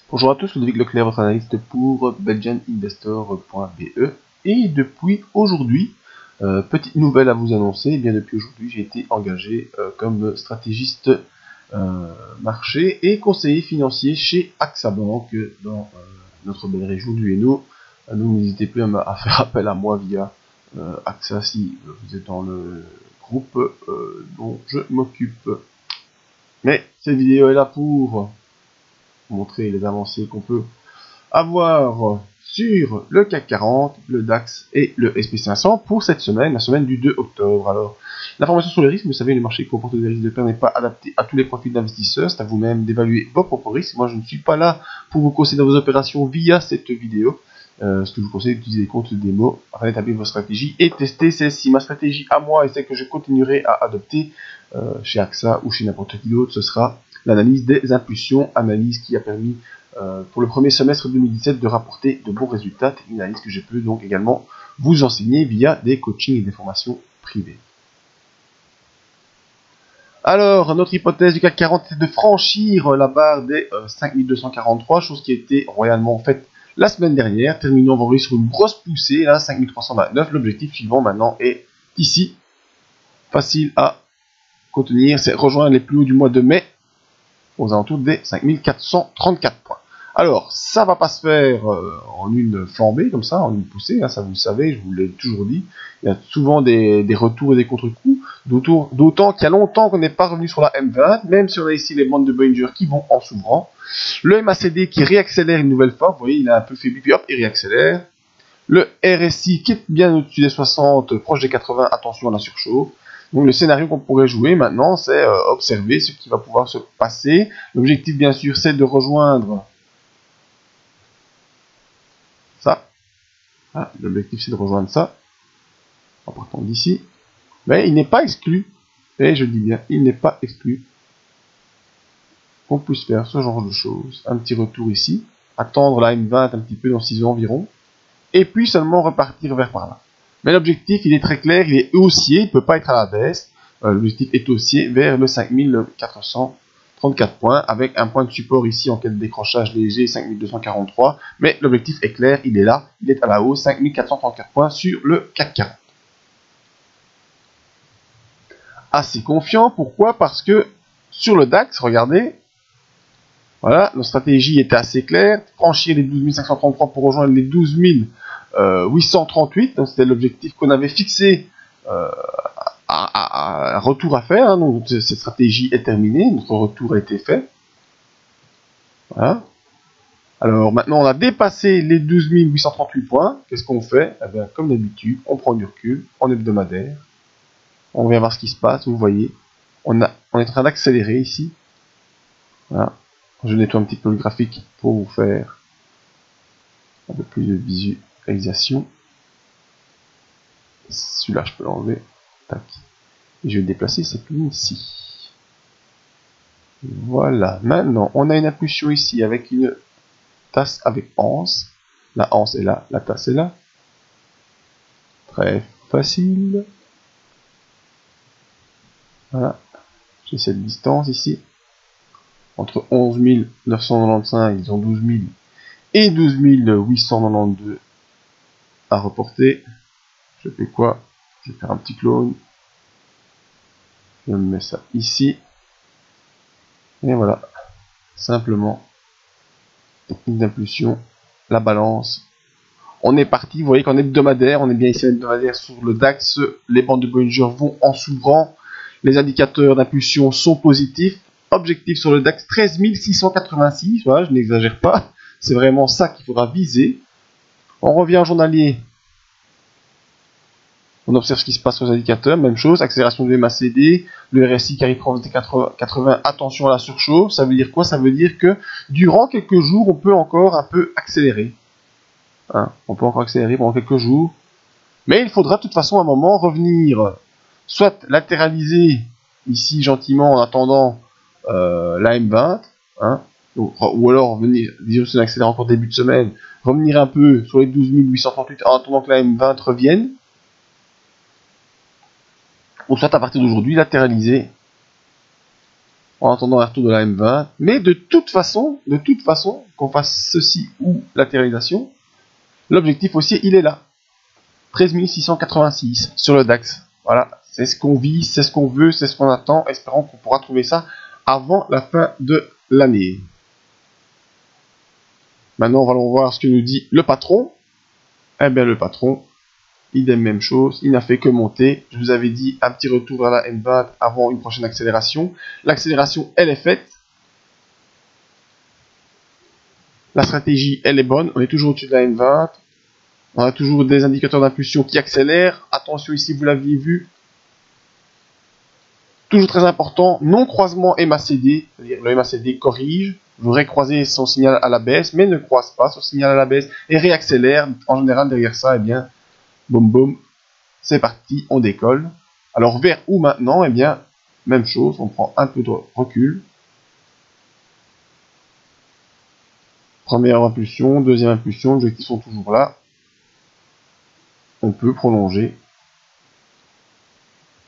Bonjour à tous, Ludovic Leclerc, votre analyste pour belgianinvestor.be. Et depuis aujourd'hui, petite nouvelle à vous annoncer, et bien depuis aujourd'hui j'ai été engagé comme stratégiste marché et conseiller financier chez AXA Bank dans notre belle région du Hainaut. Donc n'hésitez plus à faire appel à moi via AXA si vous êtes dans le groupe dont je m'occupe. Mais cette vidéo est là pour montrer les avancées qu'on peut avoir sur le CAC 40, le DAX et le SP500 pour cette semaine, la semaine du 2 octobre. Alors, l'information sur les risques, vous savez, le marché qui comporte des risques de perte n'est pas adapté à tous les profils d'investisseurs. C'est à vous-même d'évaluer vos propres risques. Moi, je ne suis pas là pour vous conseiller dans vos opérations via cette vidéo. Ce que je vous conseille d'utiliser des comptes démo afin d'établir vos stratégies et tester celle-ci. Ma stratégie à moi et celle que je continuerai à adopter chez AXA ou chez n'importe qui d'autre, ce sera l'analyse des impulsions, analyse qui a permis pour le premier semestre 2017 de rapporter de bons résultats, une analyse que je peux donc également vous enseigner via des coachings et des formations privées. Alors, notre hypothèse du CAC 40 est de franchir la barre des 5243, chose qui a été royalement faite la semaine dernière, terminant vendredi sur une grosse poussée, là, 5329. L'objectif suivant maintenant est ici, facile à contenir, c'est rejoindre les plus hauts du mois de mai, aux alentours des 5434 points. Alors, ça va pas se faire en une flambée, comme ça, en une poussée, hein, ça vous le savez, je vous l'ai toujours dit. Il y a souvent des retours et des contre-coups, d'autant qu'il y a longtemps qu'on n'est pas revenu sur la M20, même si on a ici les bandes de Bollinger qui vont en s'ouvrant. Le MACD qui réaccélère une nouvelle fois, vous voyez, il a un peu faibli, puis hop, il réaccélère. Le RSI qui est bien au-dessus des 60, proche des 80, attention à la surchauffe. Donc le scénario qu'on pourrait jouer maintenant, c'est observer ce qui va pouvoir se passer. L'objectif, bien sûr, c'est de rejoindre ça. Ah, l'objectif, c'est de rejoindre ça, en partant d'ici. Mais il n'est pas exclu, et je dis bien, il n'est pas exclu qu'on puisse faire ce genre de choses. Un petit retour ici, attendre la M20 un petit peu dans 6 ans environ, et puis seulement repartir vers par là. Mais l'objectif, il est très clair, il est haussier, il ne peut pas être à la baisse. L'objectif est haussier vers le 5434 points, avec un point de support ici en cas de décrochage léger, 5243. Mais l'objectif est clair, il est là, il est à la hausse, 5434 points sur le CAC 40. Assez confiant, pourquoi? Parce que sur le DAX, regardez, voilà, notre stratégie était assez claire, franchir les 12 533 pour rejoindre les 12 838, donc c'était l'objectif qu'on avait fixé à retour à faire, hein, donc cette stratégie est terminée, notre retour a été fait. Voilà. Alors maintenant on a dépassé les 12 838 points, qu'est-ce qu'on fait? Eh bien, comme d'habitude, on prend du recul en hebdomadaire, on vient voir ce qui se passe, vous voyez, on est en train d'accélérer ici. Voilà. Je nettoie un petit peu le graphique pour vous faire un peu plus de visualisation. Celui-là, je peux l'enlever. Tac. Et je vais déplacer cette ligne ici. Voilà. Maintenant, on a une impulsion ici avec une tasse avec anse. La anse est là, la tasse est là. Très facile. Voilà. J'ai cette distance ici. Entre 11 995, ils ont 12 000 et 12 892 à reporter. Je fais quoi? Je vais faire un petit clone. Je me mets ça ici. Et voilà. Simplement. Technique d'impulsion. La balance. On est parti. Vous voyez qu'en hebdomadaire, on est bien ici en hebdomadaire sur le DAX. Les bandes de Bollinger vont en s'ouvrant. Les indicateurs d'impulsion sont positifs. Objectif sur le DAX 13 686. Voilà, je n'exagère pas. C'est vraiment ça qu'il faudra viser. On revient en journalier. On observe ce qui se passe sur les indicateurs, même chose, accélération du MACD, le RSI qui arrive proche des 80, attention à la surchauffe, ça veut dire quoi? Ça veut dire que durant quelques jours, on peut encore un peu accélérer. Hein, on peut encore accélérer pendant quelques jours, mais il faudra de toute façon à un moment revenir, soit latéraliser ici gentiment en attendant la M20, hein, ou alors revenir, disons si on accélère encore début de semaine, revenir un peu sur les 12 838 en attendant que la M20 revienne, ou soit à partir d'aujourd'hui latéraliser en attendant un retour de la M20. Mais de toute façon, qu'on fasse ceci ou latéralisation, l'objectif haussier, il est là. 13 686 sur le DAX. Voilà, c'est ce qu'on vit, c'est ce qu'on veut, c'est ce qu'on attend. Espérons qu'on pourra trouver ça avant la fin de l'année. Maintenant, allons voir ce que nous dit le patron. Eh bien, le patron, idem, même chose. Il n'a fait que monter. Je vous avais dit un petit retour à la M20 avant une prochaine accélération. L'accélération, elle est faite. La stratégie, elle est bonne. On est toujours au-dessus de la M20. On a toujours des indicateurs d'impulsion qui accélèrent. Attention ici, vous l'aviez vu. Toujours très important, non-croisement MACD. C'est-à-dire le MACD corrige. Voudrait croiser son signal à la baisse, mais ne croise pas son signal à la baisse et réaccélère. En général, derrière ça, eh bien, boum boum, c'est parti, on décolle. Alors, vers où maintenant? Eh bien, même chose, on prend un peu de recul. Première impulsion, deuxième impulsion, les objectifs sont toujours là. On peut prolonger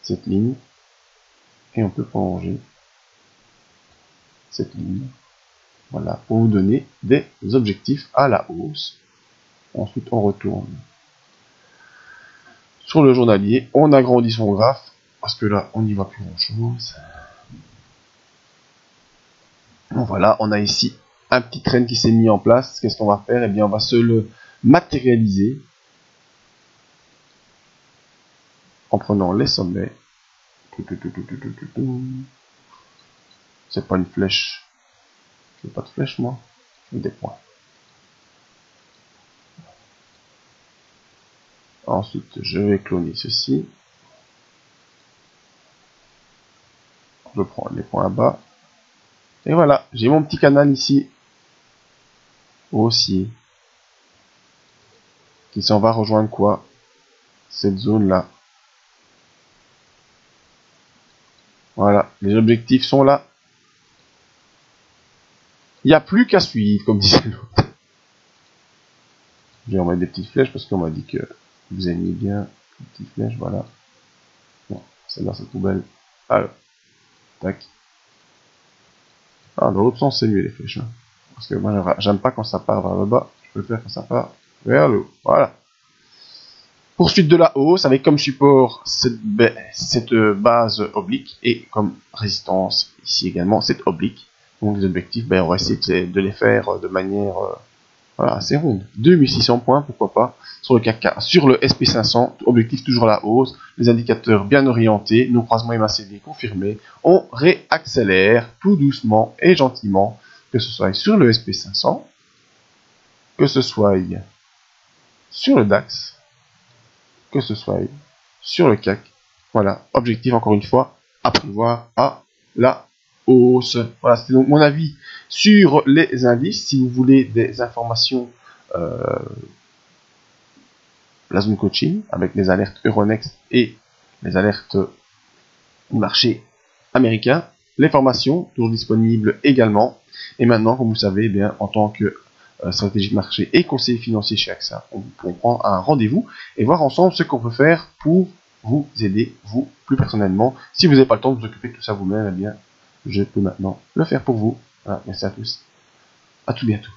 cette ligne et on peut prolonger cette ligne. Voilà, pour vous donner des objectifs à la hausse. Ensuite, on retourne sur le journalier. On agrandit son graphe, parce que là, on n'y voit plus grand-chose. Voilà, on a ici un petit trend qui s'est mis en place. Qu'est-ce qu'on va faire? Eh bien, on va se le matérialiser en prenant les sommets. C'est pas une flèche. Je veux pas de flèche, moi. Je veux des points. Ensuite, je vais cloner ceci. Je prends les points bas. Et voilà, j'ai mon petit canal ici. Aussi. Qui s'en va rejoindre quoi? Cette zone-là. Voilà, les objectifs sont là. Il n'y a plus qu'à suivre, comme disait l'autre. Je vais en mettre des petites flèches parce qu'on m'a dit que vous aimiez bien les petites flèches, voilà. Bon, c'est dans cette poubelle. Alors, tac. Ah, dans l'autre sens, c'est mieux les flèches. Hein. Parce que moi, j'aime pas quand ça part vers le bas. Je peux le faire quand ça part vers le haut. Voilà. Poursuite de la hausse avec comme support cette base oblique et comme résistance ici également cette oblique. Donc les objectifs, on va essayer de les faire de manière voilà, assez ronde. 2600 points, pourquoi pas, sur le CAC 40, sur le SP500, objectif toujours la hausse, les indicateurs bien orientés, nos croisements MACD confirmés, on réaccélère tout doucement et gentiment, que ce soit sur le SP500, que ce soit sur le DAX, que ce soit sur le CAC. Voilà, objectif encore une fois, à prévoir à la hausse. Voilà, c'était donc mon avis sur les indices. Si vous voulez des informations, la zone coaching, avec les alertes Euronext et les alertes du marché américain, les formations, toujours disponibles également. Et maintenant, comme vous savez, eh bien, en tant que stratégie de marché et conseiller financier chez AXA, on peut prendre un rendez-vous et voir ensemble ce qu'on peut faire pour vous aider, vous, plus personnellement. Si vous n'avez pas le temps de vous occuper de tout ça vous-même, eh bien, je peux maintenant le faire pour vous. Voilà, merci à tous. À tout bientôt.